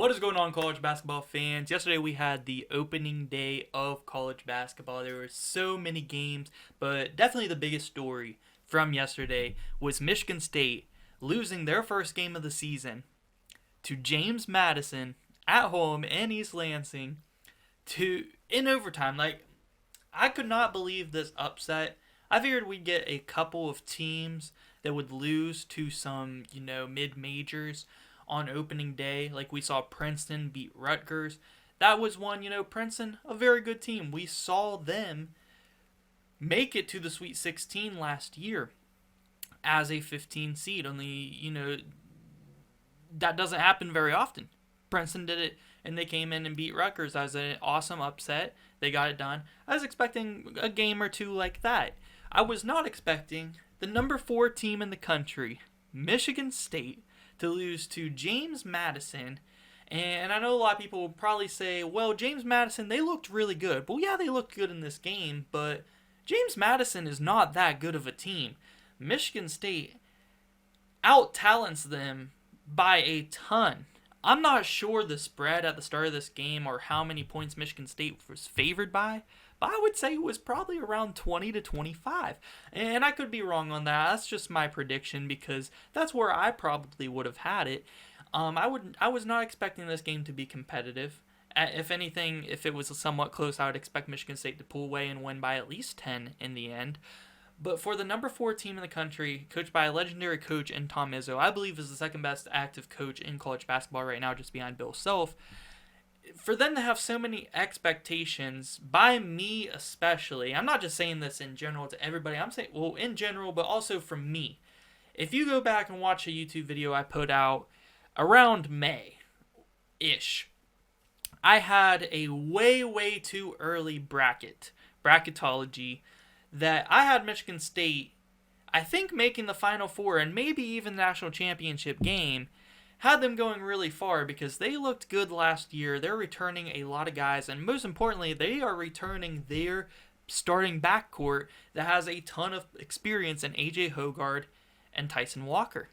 What is going on, college basketball fans? Yesterday we had the opening day of college basketball. There were so many games, but definitely the biggest story from yesterday was Michigan State losing their first game of the season to James Madison at home in East Lansing in overtime. I could not believe this upset. I figured we'd get a couple of teams that would lose to some, mid-majors on opening day. Like we saw Princeton beat Rutgers. That was one, Princeton, a very good team. We saw them make it to the Sweet 16 last year as a 15 seed. Only, that doesn't happen very often. Princeton did it, and they came in and beat Rutgers. That was an awesome upset. They got it done. I was expecting a game or two like that. I was not expecting the number 4 team in the country, Michigan State, to lose to James Madison. And I know a lot of people will probably say, well, James Madison, they looked really good. Well, yeah, they looked good in this game, but James Madison is not that good of a team. Michigan State out-talents them by a ton. I'm not sure the spread at the start of this game or how many points Michigan State was favored by, but I would say it was probably around 20 to 25. And I could be wrong on that. That's just my prediction because that's where I probably would have had it. I was not expecting this game to be competitive. If anything, if it was somewhat close, I would expect Michigan State to pull away and win by at least 10 in the end. But for the number 4 team in the country, coached by a legendary coach in Ncaa, I believe is the second best active coach in college basketball right now, just behind Bill Self. For them to have so many expectations, by me especially, I'm not just saying this in general to everybody, I'm saying, well, in general, but also from me. If you go back and watch a YouTube video I put out around May-ish, I had a way too early bracketology, that I had Michigan State, I think, making the Final Four and maybe even the national championship game. Had them going really far because they looked good last year. They're returning a lot of guys, and most importantly, they are returning their starting backcourt that has a ton of experience in A.J. Hoggard and Tyson Walker.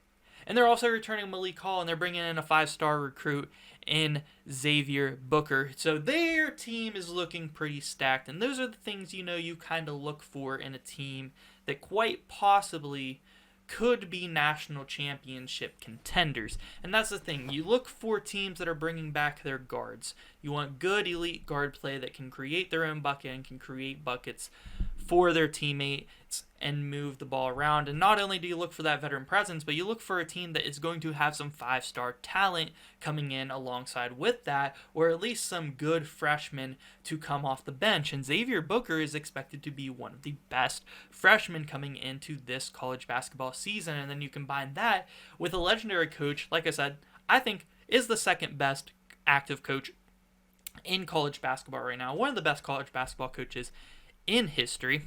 And they're also returning Malik Hall, and they're bringing in a 5-star recruit in Xavier Booker. So their team is looking pretty stacked, and those are the things you kind of look for in a team that quite possibly could be national championship contenders. And that's the thing. You look for teams that are bringing back their guards. You want good elite guard play that can create their own bucket and can create buckets for their teammates and move the ball around. And not only do you look for that veteran presence, but you look for a team that is going to have some 5-star talent coming in alongside with that, or at least some good freshmen to come off the bench. And Xavier Booker is expected to be one of the best freshmen coming into this college basketball season. And then you combine that with a legendary coach, like I said, I think is the second best active coach in college basketball right now. One of the best college basketball coaches in history,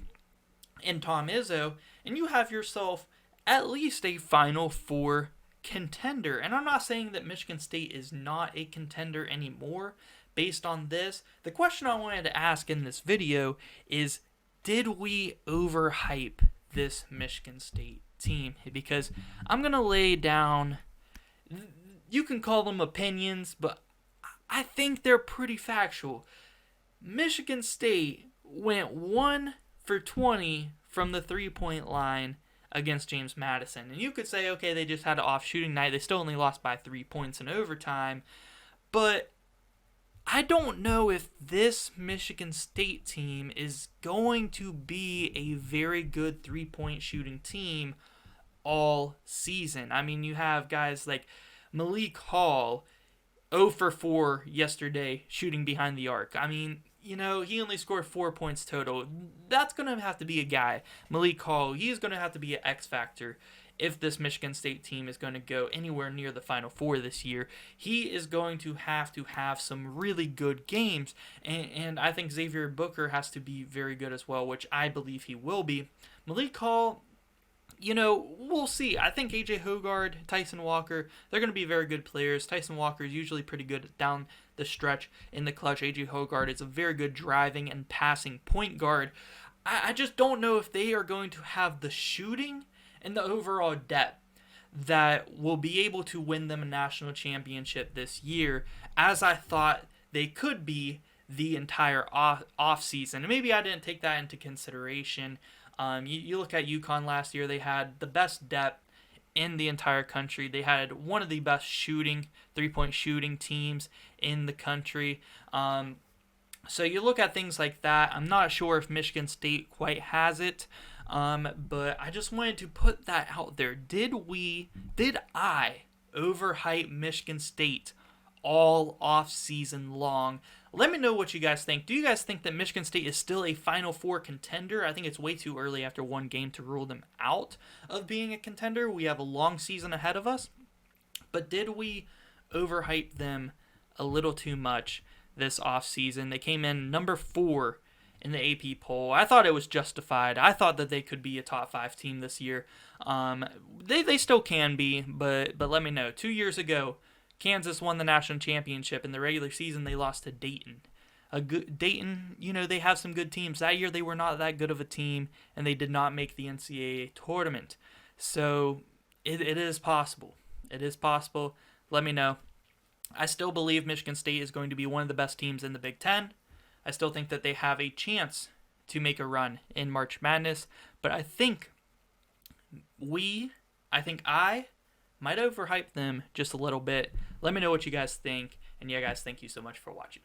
in Tom Izzo, and you have yourself at least a Final Four contender. And I'm not saying that Michigan State is not a contender anymore based on this. The question I wanted to ask in this video is, did we overhype this Michigan State team? Because I'm going to lay down, you can call them opinions, but I think they're pretty factual. Michigan State went 1 for 20 from the 3-point line against James Madison. And you could say, okay, they just had an off shooting night. They still only lost by 3 points in overtime. But I don't know if this Michigan State team is going to be a very good 3-point shooting team all season. I mean, you have guys like Malik Hall, 0 for 4 yesterday shooting behind the arc. I mean, he only scored 4 points total. That's going to have to be a guy. Malik Hall, he's going to have to be an X factor if this Michigan State team is going to go anywhere near the Final Four this year. He is going to have some really good games. And I think Xavier Booker has to be very good as well, which I believe he will be. Malik Hall, we'll see. I think A.J. Hoggard, Tyson Walker, they're going to be very good players. Tyson Walker is usually pretty good down the stretch in the clutch. A.J. Hoggard is a very good driving and passing point guard. I just don't know if they are going to have the shooting and the overall depth that will be able to win them a national championship this year, as I thought they could be the entire off season. And maybe I didn't take that into consideration. You look at UConn last year; they had the best depth in the entire country. They had one of the best three-point shooting teams in the country. So you look at things like that. I'm not sure if Michigan State quite has it, but I just wanted to put that out there. Did I overhype Michigan State all off season long? Let me know what you guys think. Do you guys think that Michigan State is still a Final Four contender? I think it's way too early after one game to rule them out of being a contender. We have a long season ahead of us. But did we overhype them a little too much this offseason? They came in number 4 in the AP poll. I thought it was justified. I thought that they could be a top 5 team this year. They still can be, but let me know. 2 years ago, Kansas won the national championship. In the regular season, they lost to Dayton. Dayton, they have some good teams. That year, they were not that good of a team, and they did not make the Ncaa tournament. So it is possible. It is possible. Let me know. I still believe Michigan State is going to be one of the best teams in the Big Ten. I still think that they have a chance to make a run in March Madness, but I think I might overhype them just a little bit. Let me know what you guys think, and yeah, guys, thank you so much for watching.